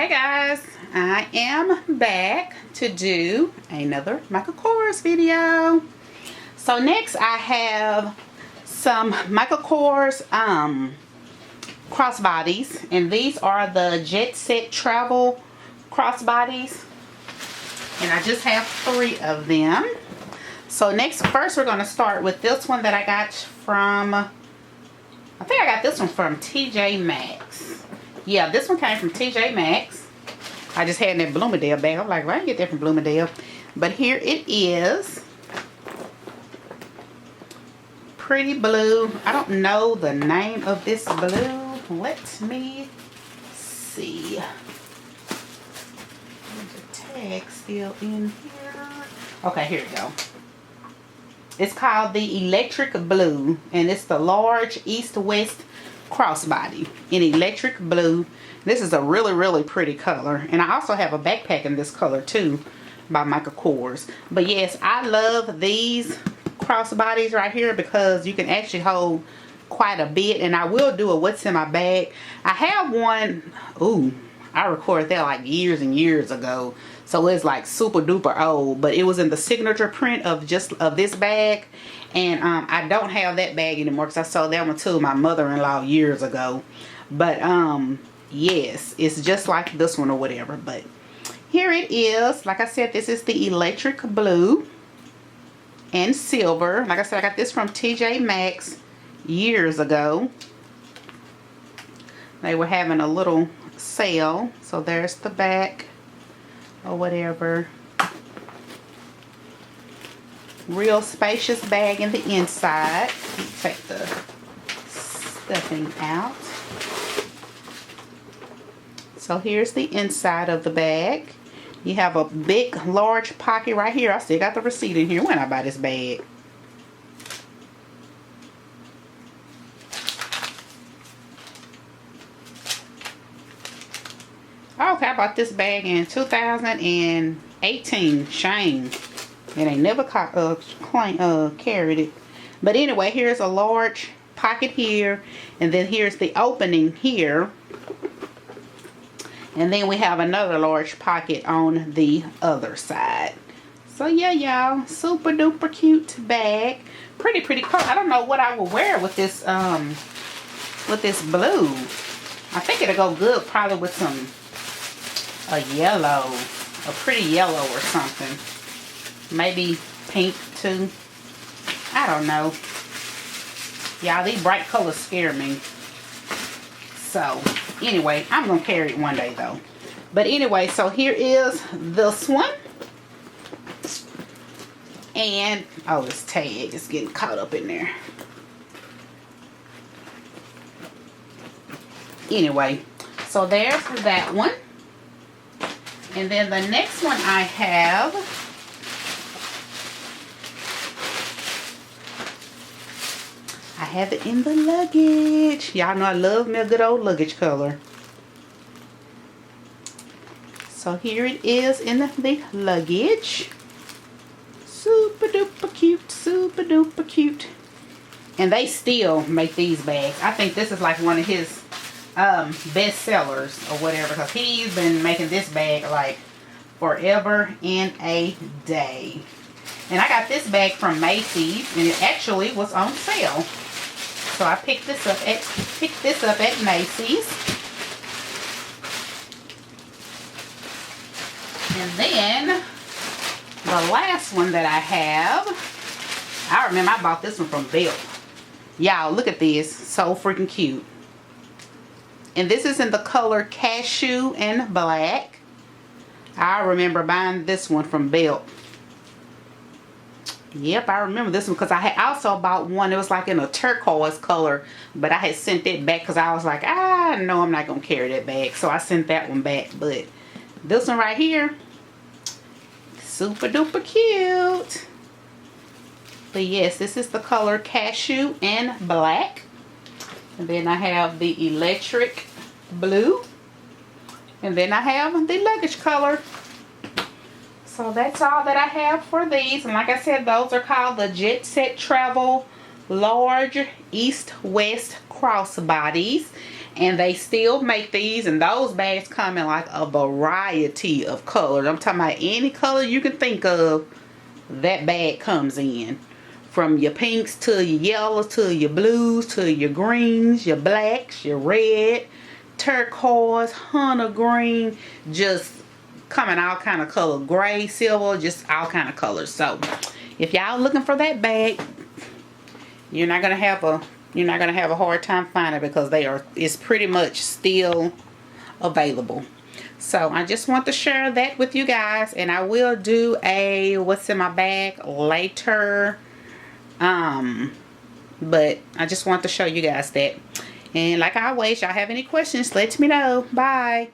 Hey guys, I am back to do another Michael Kors video. So next I have some Michael Kors crossbodies, and these are the Jet Set Travel crossbodies, and I just have 3 of them. So first we're going to start with this one that I got from, I think I got this one from TJ Maxx. Yeah, this one came from TJ Maxx. I just had that Bloomingdale bag. I'm like, well, I didn't get that from Bloomingdale. But here it is. Pretty blue. I don't know the name of this blue. Let me see. There's a tag still in here. Okay, here we go. It's called the Electric Blue, and it's the large east-west crossbody in electric blue. This is a really pretty color, and I also have a backpack in this color too by Michael Kors. But yes, I love these crossbodies right here because you can actually hold quite a bit, and I will do a what's in my bag. I have one, ooh, I recorded that like years and years ago, so it's like super duper old, but it was in the signature print of this bag. And I don't have that bag anymore because I sold that one to my mother-in-law years ago. But yes, it's just like this one or whatever. But here it is. Like I said, this is the electric blue and silver. Like I said, I got this from TJ Maxx years ago. They were having a little sale. So there's the back or whatever. Real spacious bag in the inside. Take the stuffing out. So here's the inside of the bag. You have a big, large pocket right here. I still got the receipt in here when I buy this bag. Okay, I bought this bag in 2018. Shame. It ain't never carried it. But anyway, here's a large pocket here. And then here's the opening here. And then we have another large pocket on the other side. So yeah, y'all. Super duper cute bag. Pretty color. I don't know what I will wear with this blue. I think it'll go good probably with a yellow. A pretty yellow or something. Maybe pink too. I don't know. Y'all, these bright colors scare me. So, anyway, I'm going to carry it one day though. But anyway, so here is this one. And, oh, this tag is getting caught up in there. Anyway, so there's that one. And then the next one I have, I have it in the luggage. Y'all know I love me a good old luggage color. So here it is in the luggage. Super duper cute, super duper cute. And they still make these bags. I think this is like one of his best sellers or whatever, because he's been making this bag like forever and a day. And I got this bag from Macy's, and it actually was on sale. So I picked this up at Macy's. And then the last one that I have, I remember I bought this one from Bill. Y'all, look at this. So freaking cute. And this is in the color cashew and black. I remember buying this one from Bill. Yep, I remember this one because I had also bought one. It was like in a turquoise color, but I had sent it back because I was like, no, I'm not going to carry that bag. So I sent that one back. But this one right here, super duper cute. But yes, this is the color cashew and black. And then I have the electric blue. And then I have the luggage color. So that's all that I have for these. And like I said, those are called the Jet Set Travel Large East-West Crossbodies, and they still make these, and those bags come in like a variety of colors. I'm talking about any color you can think of, that bag comes in. From your pinks to your yellows to your blues to your greens, your blacks, your red, turquoise, hunter green, just coming all kind of color, gray, silver, just all kind of colors. So if y'all looking for that bag, you're not gonna have a hard time finding it, because it's pretty much still available. So I just want to share that with you guys, and I will do a what's in my bag later. But I just want to show you guys that. And like always, y'all have any questions, let me know. Bye.